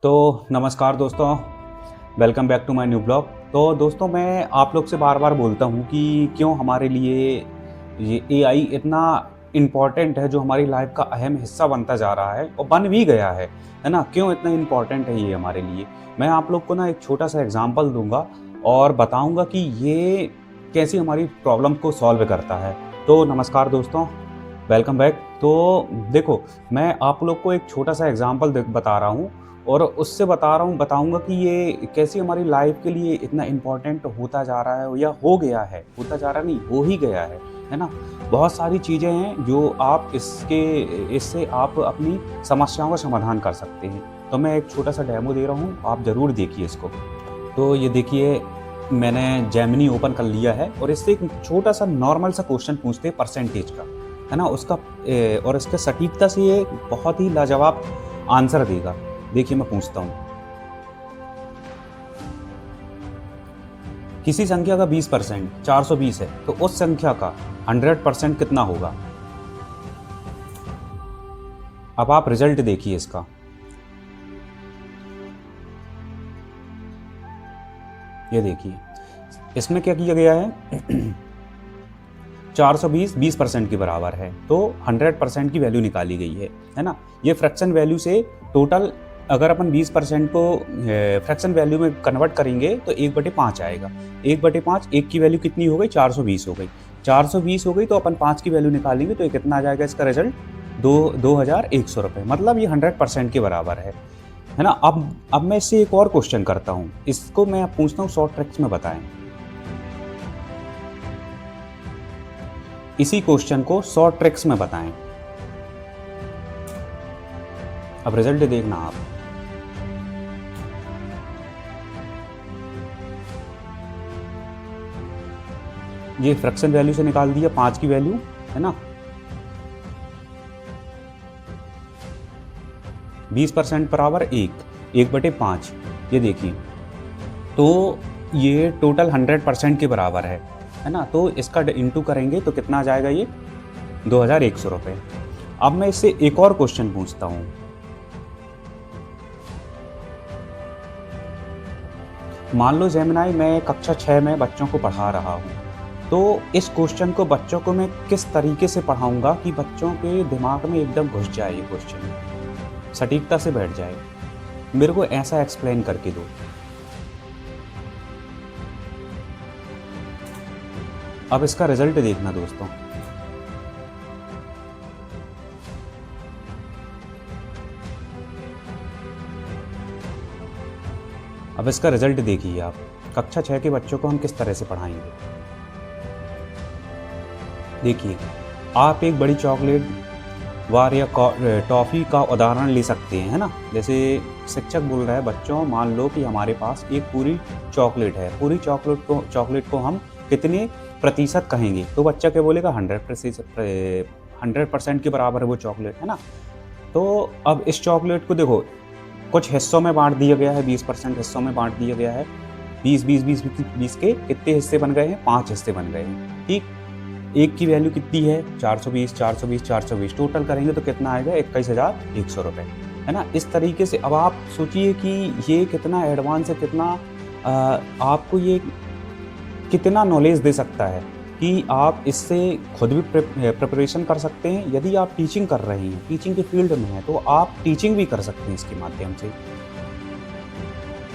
तो नमस्कार दोस्तों, welcome back to my new blog. तो दोस्तों, मैं आप लोग से बार बार बोलता हूँ कि क्यों हमारे लिए ये एआई इतना इम्पॉर्टेंट है, जो हमारी लाइफ का अहम हिस्सा बनता जा रहा है और बन भी गया है ना। क्यों इतना इम्पॉर्टेंट है ये हमारे लिए। मैं आप लोग को ना एक छोटा सा एग्जांपल दूंगा और बताऊंगा कि ये कैसी हमारी प्रॉब्लम को सॉल्व करता है। तो नमस्कार दोस्तों, वेलकम बैक। तो देखो, मैं आप लोग को एक छोटा सा एग्जांपल बता रहा हूँ और उससे बताऊंगा कि ये कैसे हमारी लाइफ के लिए इतना इम्पोर्टेंट होता जा रहा है या हो गया है। होता जा रहा नहीं, हो ही गया है ना। बहुत सारी चीज़ें हैं जो आप इससे आप अपनी समस्याओं का समाधान कर सकते हैं। तो मैं एक छोटा सा डेमो दे रहा हूँ, आप ज़रूर देखिए इसको। तो ये देखिए, मैंने जेमिनी ओपन कर लिया है और इससे एक छोटा सा नॉर्मल सा क्वेश्चन पूछते हैं परसेंटेज का, है ना। उसका और इसके सटीकता से ये बहुत ही लाजवाब आंसर देगा। देखिए, मैं पूछता हूँ, किसी संख्या का 20% 420 है, तो उस संख्या का 100% कितना होगा। अब आप रिजल्ट देखिए इसका। ये देखिए, इसमें क्या किया गया है 420 20% के बराबर है, तो 100% की वैल्यू निकाली गई है ना। ये फ्रैक्शन वैल्यू से टोटल, अगर अपन 20% को फ्रैक्शन वैल्यू में कन्वर्ट करेंगे तो 1/5 आएगा। 1/5, एक की वैल्यू कितनी हो गई, 420 हो गई। 420 हो गई तो अपन 5 की वैल्यू निकालेंगे तो ये कितना आ जाएगा, इसका रिजल्ट 2100 रुपये। मतलब ये 100% के बराबर है ना। अब मैं इससे एक और क्वेश्चन करता हूँ, इसको मैं पूछता हूँ शॉर्ट ट्रिक्स में बताएं। इसी क्वेश्चन को शॉर्ट ट्रिक्स में बताएं। अब रिजल्ट देखना आप। ये फ्रैक्शन वैल्यू से निकाल दिया 5 की वैल्यू, है ना। 20% बराबर 1/5। ये देखिए, तो ये टोटल 100% के बराबर है ना। तो इसका इंटू करेंगे तो कितना आ जाएगा, ये 2100 रुपये। अब मैं इससे एक और क्वेश्चन पूछता हूँ। मान लो जेमिनाई, मैं कक्षा 6 में बच्चों को पढ़ा रहा हूँ, तो इस क्वेश्चन को बच्चों को मैं किस तरीके से पढ़ाऊंगा कि बच्चों के दिमाग में एकदम घुस जाए, ये क्वेश्चन सटीकता से बैठ जाए। मेरे को ऐसा एक्सप्लेन करके दो। अब इसका रिजल्ट देखना दोस्तों। अब इसका रिजल्ट देखिए आप, कक्षा 6 के बच्चों को हम किस तरह से पढ़ाएंगे। देखिए, आप एक बड़ी चॉकलेट बार या टॉफ़ी का उदाहरण ले सकते हैं, है ना। जैसे शिक्षक बोल रहा है, बच्चों मान लो कि हमारे पास एक पूरी चॉकलेट है। पूरी चॉकलेट को हम कितने प्रतिशत कहेंगे, तो बच्चा क्या बोलेगा, 100% के बराबर है वो चॉकलेट, है ना। तो अब इस चॉकलेट को देखो, कुछ हिस्सों में बांट दिया गया है, 20% हिस्सों में बांट दिया गया है। 20 के कितने हिस्से बन गए हैं, 5 हिस्से बन गए हैं, ठीक। एक की वैल्यू कितनी है, 420 टोटल करेंगे तो कितना आएगा, 21,100 रुपये, है ना। इस तरीके से अब आप सोचिए कि ये कितना एडवांस है, कितना आपको ये कितना नॉलेज दे सकता है कि आप इससे खुद भी प्रिपरेशन कर सकते हैं। यदि आप टीचिंग कर रहे हैं, टीचिंग के फील्ड में हैं, तो आप टीचिंग भी कर सकते हैं इसके माध्यम से।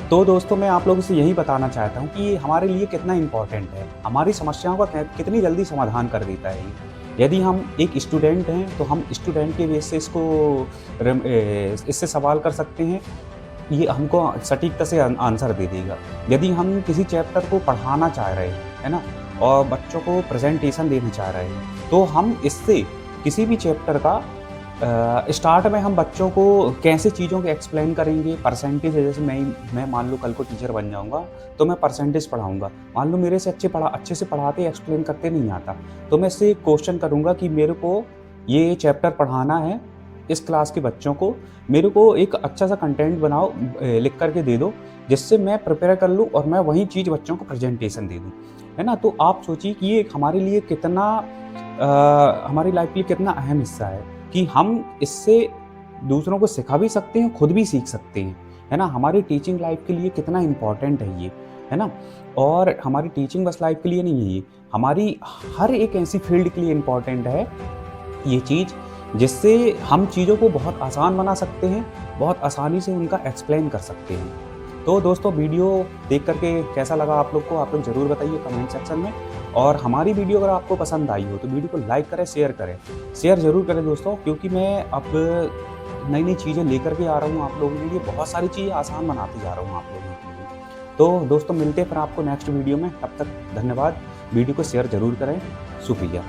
तो दोस्तों, मैं आप लोगों से यही बताना चाहता हूँ कि ये हमारे लिए कितना इम्पोर्टेंट है, हमारी समस्याओं का कितनी जल्दी समाधान कर देता है ये। यदि हम एक स्टूडेंट हैं तो हम स्टूडेंट के बेस से इससे सवाल कर सकते हैं, ये हमको सटीकता से आंसर दे देगा। यदि हम किसी चैप्टर को पढ़ाना चाह रहे हैं, है ना, और बच्चों को प्रेजेंटेशन देना चाह रहे हैं, तो हम इससे किसी भी चैप्टर का स्टार्ट में हम बच्चों को कैसे चीज़ों के एक्सप्लेन करेंगे। परसेंटेज है, जैसे मैं मान लो कल को टीचर बन जाऊंगा तो मैं परसेंटेज पढ़ाऊंगा। मान लो मेरे से अच्छे से पढ़ाते एक्सप्लेन करते नहीं आता, तो मैं इससे क्वेश्चन करूंगा कि मेरे को ये चैप्टर पढ़ाना है इस क्लास के बच्चों को, मेरे को एक अच्छा सा कंटेंट बनाओ, लिख करके दे दो, जिससे मैं प्रिपेयर कर लूँ और मैं वही चीज़ बच्चों को प्रेजेंटेशन दे दूँ, है ना। तो आप सोचिए कि ये हमारे लिए कितना हमारी लाइफ के लिए कितना अहम हिस्सा है कि हम इससे दूसरों को सिखा भी सकते हैं, खुद भी सीख सकते हैं। है ना? हमारी टीचिंग लाइफ के लिए कितना इम्पोर्टेंट है ये, है ना? और हमारी टीचिंग बस लाइफ के लिए नहीं है ये, हमारी हर एक ऐसी फील्ड के लिए इम्पोर्टेंट है ये चीज़, जिससे हम चीज़ों को बहुत आसान बना सकते हैं, बहुत आसानी से उनका एक्सप्लेन कर सकते हैं। तो दोस्तों, वीडियो देख कर के कैसा लगा आप लोग को, आप लोग ज़रूर बताइए कमेंट सेक्शन में। और हमारी वीडियो अगर आपको पसंद आई हो तो वीडियो को लाइक करें, शेयर करें। शेयर ज़रूर करें दोस्तों, क्योंकि मैं अब नई-नई चीज़ें लेकर के आ रहा हूँ आप लोगों के लिए, बहुत सारी चीज़ें आसान बनाते जा रहा हूँ आप लोगों के लिए। तो दोस्तों, मिलते हैं फिर आपको नेक्स्ट वीडियो में, तब तक धन्यवाद। वीडियो को शेयर ज़रूर करें। शुक्रिया।